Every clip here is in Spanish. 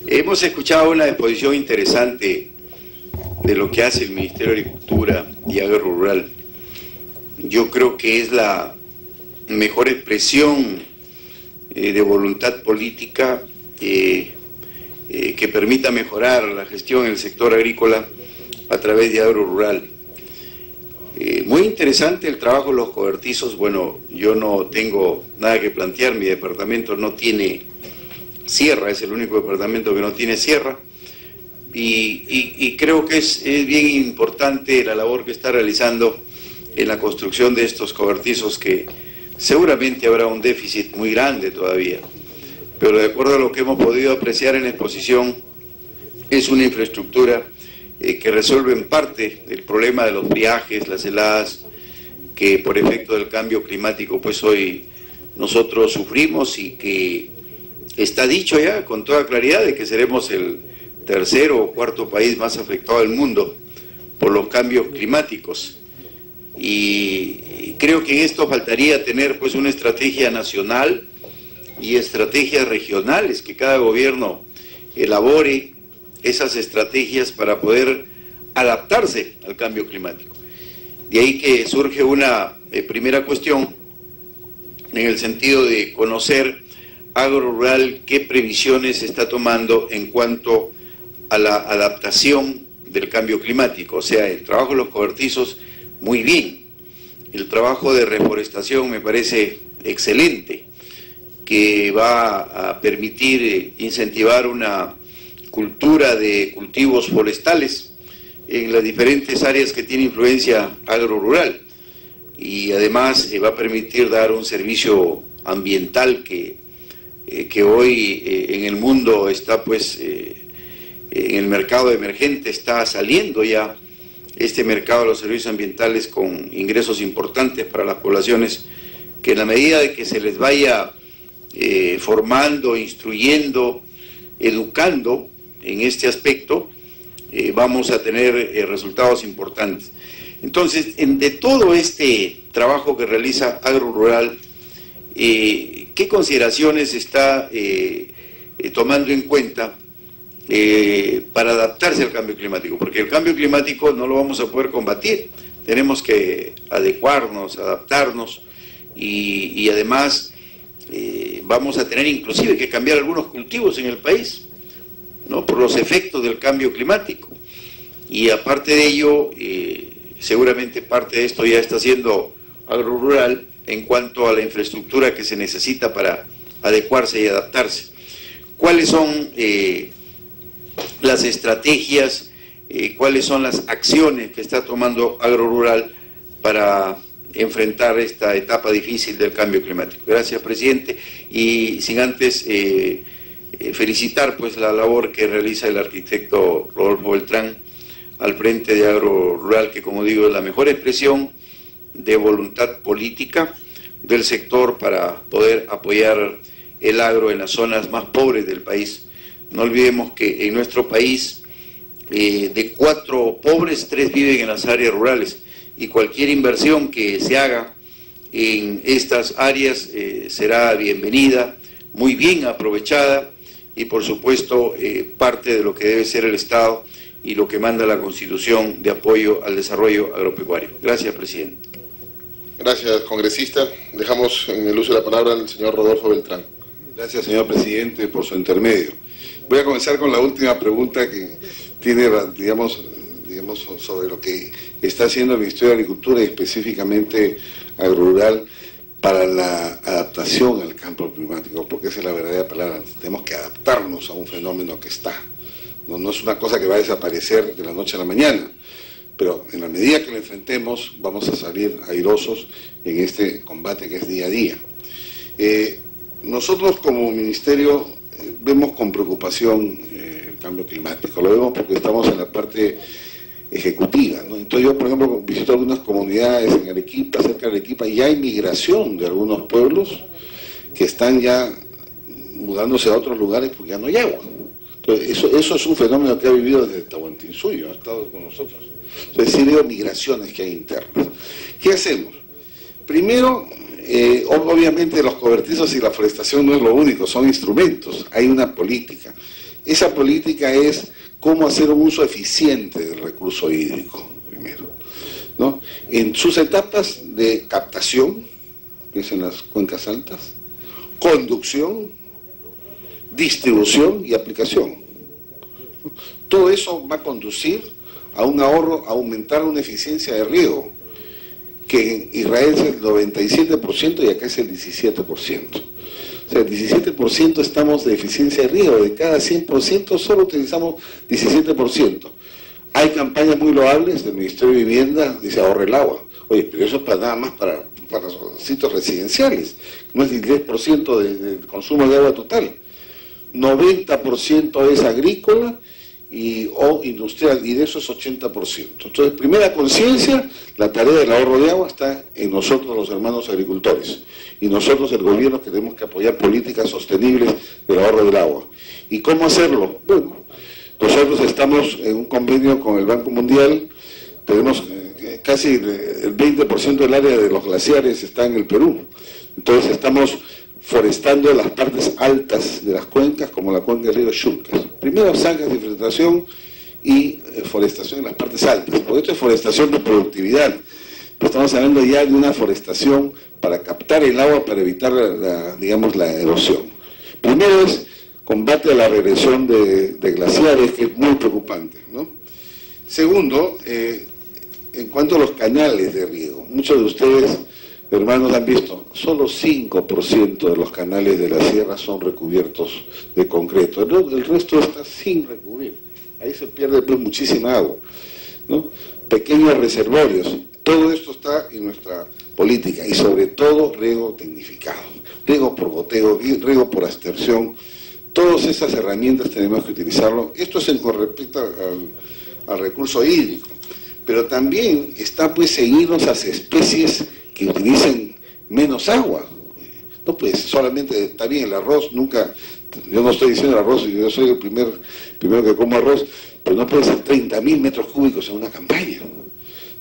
Hemos escuchado una exposición interesante de lo que hace el Ministerio de Agricultura y Agro Rural. Yo creo que es la mejor expresión de voluntad política que permita mejorar la gestión en el sector agrícola a través de Agro Rural. Muy interesante el trabajo de los cobertizos. Bueno, yo no tengo nada que plantear, mi departamento no tiene sierra, es el único departamento que no tiene sierra, y creo que es bien importante la labor que está realizando en la construcción de estos cobertizos, que seguramente habrá un déficit muy grande todavía, pero de acuerdo a lo que hemos podido apreciar en la exposición, es una infraestructura que resuelve en parte el problema de los friajes, las heladas, que por efecto del cambio climático pues hoy nosotros sufrimos, y que está dicho ya con toda claridad de que seremos el tercero o cuarto país más afectado del mundo por los cambios climáticos. Y creo que en esto faltaría tener pues una estrategia nacional y estrategias regionales, que cada gobierno elabore esas estrategias para poder adaptarse al cambio climático. De ahí que surge una primera cuestión en el sentido de conocer Agro Rural qué previsiones se está tomando en cuanto a la adaptación del cambio climático. O sea, el trabajo de los cobertizos, muy bien. El trabajo de reforestación me parece excelente, que va a permitir incentivar una cultura de cultivos forestales en las diferentes áreas que tiene influencia agro-rural, y además va a permitir dar un servicio ambiental que hoy en el mundo está pues en el mercado emergente, está saliendo ya este mercado de los servicios ambientales con ingresos importantes para las poblaciones, que en la medida de que se les vaya formando, instruyendo, educando en este aspecto, vamos a tener resultados importantes. Entonces, de todo este trabajo que realiza Agro Rural, ¿qué consideraciones está tomando en cuenta para adaptarse al cambio climático? Porque el cambio climático no lo vamos a poder combatir, tenemos que adecuarnos, adaptarnos, y además vamos a tener inclusive que cambiar algunos cultivos en el país, ¿no?, por los efectos del cambio climático. Y aparte de ello, seguramente parte de esto ya está haciendo Agro Rural en cuanto a la infraestructura que se necesita para adecuarse y adaptarse. ¿Cuáles son las estrategias, cuáles son las acciones que está tomando Agro Rural para enfrentar esta etapa difícil del cambio climático? Gracias, presidente, y sin antes felicitar pues la labor que realiza el arquitecto Rodolfo Beltrán al frente de Agro Rural, que como digo es la mejor expresión de voluntad política del sector para poder apoyar el agro en las zonas más pobres del país. No olvidemos que en nuestro país de 4 pobres, 3 viven en las áreas rurales, y cualquier inversión que se haga en estas áreas será bienvenida, muy bien aprovechada, y por supuesto parte de lo que debe ser el Estado y lo que manda la Constitución de apoyo al desarrollo agropecuario. Gracias, presidente. Gracias, congresista. Dejamos en el uso de la palabra al señor Rodolfo Beltrán. Gracias, señor presidente, por su intermedio. Voy a comenzar con la última pregunta que tiene, digamos, sobre lo que está haciendo el Ministerio de Agricultura y específicamente Agro Rural para la adaptación al cambio climático, porque esa es la verdadera palabra. Tenemos que adaptarnos a un fenómeno que está. No es una cosa que va a desaparecer de la noche a la mañana, pero en la medida que lo enfrentemos vamos a salir airosos en este combate que es día a día. Nosotros como ministerio vemos con preocupación el cambio climático, lo vemos porque estamos en la parte ejecutiva, ¿no? Entonces yo, por ejemplo, visito algunas comunidades en Arequipa, cerca de Arequipa, y hay migración de algunos pueblos que están ya mudándose a otros lugares porque ya no hay agua. Entonces, eso es un fenómeno que ha vivido desde Tahuantinsuyo, ha estado con nosotros. Entonces sí veo migraciones que hay internas. ¿Qué hacemos? Primero, Obviamente los cobertizos y la forestación no es lo único, son instrumentos, hay una política. Esa política es cómo hacer un uso eficiente del recurso hídrico, primero, ¿no? En sus etapas de captación, que es en las cuencas altas, conducción, distribución y aplicación. Todo eso va a conducir a un ahorro, a aumentar una eficiencia de riego, que en Israel es el 97% y acá es el 17%. O sea, el 17% estamos de eficiencia de riego, de cada 100% solo utilizamos 17%. Hay campañas muy loables del Ministerio de Vivienda, dice ahorre el agua. Oye, pero eso es para nada más para sitios residenciales, no es el 10% del consumo de agua total. 90% es agrícola o industrial, y de eso es 80%. Entonces, primera conciencia, la tarea del ahorro de agua está en nosotros los hermanos agricultores, y nosotros el gobierno que tenemos que apoyar políticas sostenibles del ahorro del agua. ¿Y cómo hacerlo? Bueno, nosotros estamos en un convenio con el Banco Mundial, tenemos casi el 20% del área de los glaciares está en el Perú, entonces estamos forestando las partes altas de las cuencas, como la cuenca del río Chulcas. Primero zanjas de filtración y forestación en las partes altas, porque esto es forestación de productividad, pero estamos hablando ya de una forestación para captar el agua, para evitar la erosión. Primero es combate a la regresión de glaciares, que es muy preocupante, ¿no? Segundo, en cuanto a los canales de riego, muchos de ustedes, hermanos, han visto, solo 5% de los canales de la sierra son recubiertos de concreto, el resto está sin recubrir, ahí se pierde pues muchísima agua, ¿no? Pequeños reservorios, todo esto está en nuestra política, y sobre todo riego tecnificado, riego por goteo, riego por aspersión, todas esas herramientas tenemos que utilizarlo. Esto es con respecto al recurso hídrico, pero también está pues seguirnos a especies que utilicen menos agua. No pues solamente, está bien el arroz, nunca, yo no estoy diciendo el arroz, yo soy el primero que como arroz, pero no puede ser 30.000 metros cúbicos en una campaña,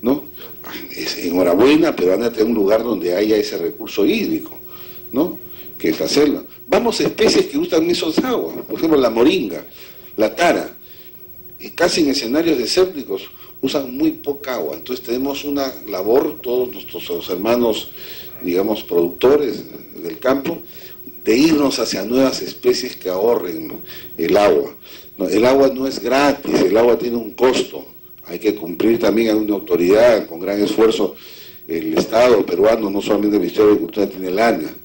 ¿no? Enhorabuena, pero van a tener un lugar donde haya ese recurso hídrico, ¿no? Que es hacerlo. Vamos a especies que usan menos agua, por ejemplo la moringa, la tara, y casi en escenarios desérticos usan muy poca agua. Entonces tenemos una labor, todos nuestros hermanos, digamos, productores del campo, de irnos hacia nuevas especies que ahorren el agua. El agua no es gratis, el agua tiene un costo. Hay que cumplir también a una autoridad, con gran esfuerzo, el Estado peruano, no solamente el Ministerio de Agricultura, tiene lana.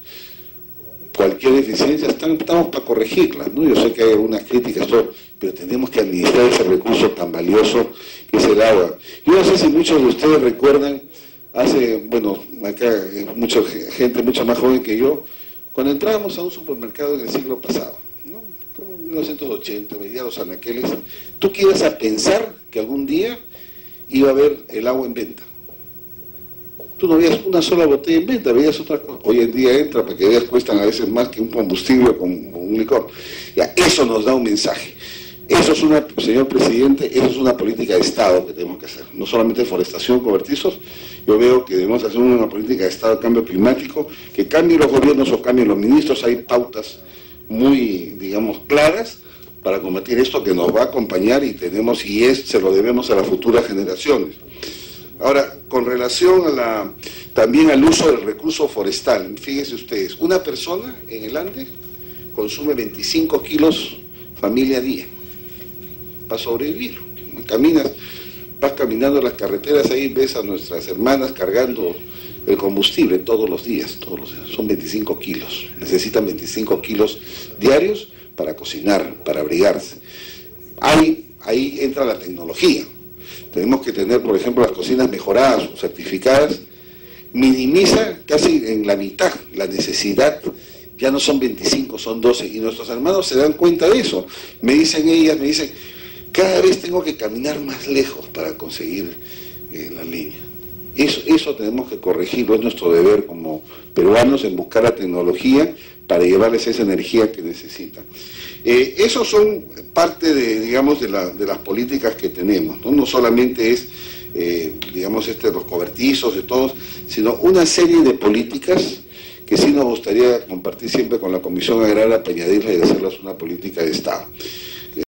Cualquier deficiencia estamos para corregirla, ¿no? Yo sé que hay algunas críticas, pero tenemos que administrar ese recurso tan valioso que es el agua. Yo no sé si muchos de ustedes recuerdan, acá mucha gente mucho más joven que yo, cuando entrábamos a un supermercado en el siglo pasado, ¿no? En 1980, veía los anaqueles, tú que ibas a pensar que algún día iba a haber el agua en venta. Tú no veías una sola botella en venta, veías otra cosa. Hoy en día entra, para que veas, cuestan a veces más que un combustible con un licor. Ya, eso nos da un mensaje. Eso es señor presidente, eso es una política de Estado que tenemos que hacer. No solamente forestación, cobertizos, yo veo que debemos hacer una política de Estado de cambio climático, que cambien los gobiernos o cambien los ministros. Hay pautas muy, digamos, claras para combatir esto que nos va a acompañar y se lo debemos a las futuras generaciones. Ahora, con relación también al uso del recurso forestal, fíjense ustedes, una persona en el Ande consume 25 kilos familia día para sobrevivir. Vas caminando en las carreteras, ahí ves a nuestras hermanas cargando el combustible todos los días, son 25 kilos, necesitan 25 kilos diarios para cocinar, para abrigarse. Ahí entra la tecnología. Tenemos que tener, por ejemplo, las cocinas mejoradas, certificadas, minimiza casi en la mitad la necesidad, ya no son 25, son 12, y nuestros hermanos se dan cuenta de eso. Me dicen, cada vez tengo que caminar más lejos para conseguir la leña. Eso tenemos que corregirlo, es nuestro deber como peruanos en buscar la tecnología para llevarles esa energía que necesitan. Esos son parte de las políticas que tenemos, ¿no? No solamente es, los cobertizos de todos, sino una serie de políticas que sí nos gustaría compartir siempre con la Comisión Agraria para añadirla y hacerlas una política de Estado.